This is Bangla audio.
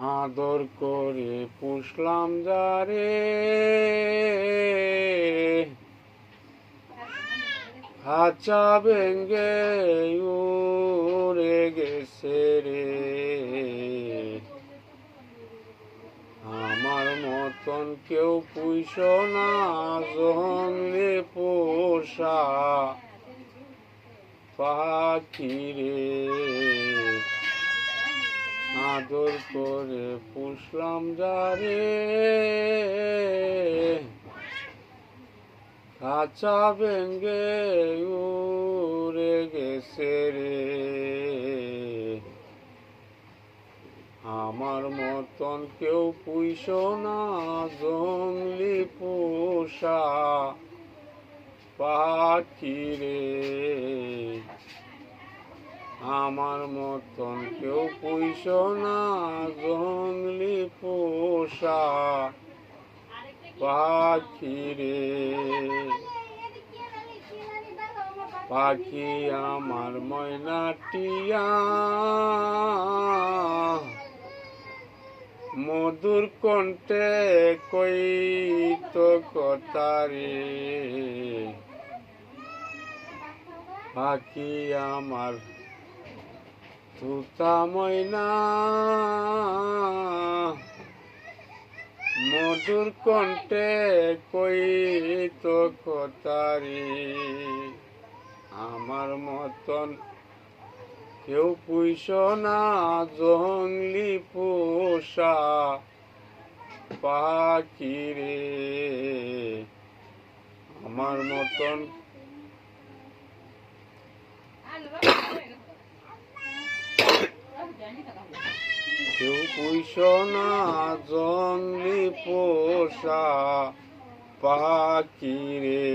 আদর করে পুষলাম যারে, খাঁচা ভেঙ্গে উড়ে গেছে রে। আমার মতন কেউ পুইস না জঙ্গলে পোষা পাখি রে। আদর করে পুষলাম যারে, খাঁচা ভেঙ্গে উড়ে গেছে রে। আমার মতন কেউ পুইস না জঙ্গলি পোষা পাখি রে। আমার মতন কেউ পুইস না জঙ্গলি পোষা পাখি রে। পাখি আমার ময়নাটিয়া, মধুর কণ্ঠে কইত কথা রে। পাখি আমার তুতা ময়না, মধুর কণ্ঠে কইত কথা রে। আমার মতন কেউ পুইস না জঙ্গলি পোষা পাখি রে। আমার মতন কেউ পুইস না জঙ্গলি পোষা পাখি রে।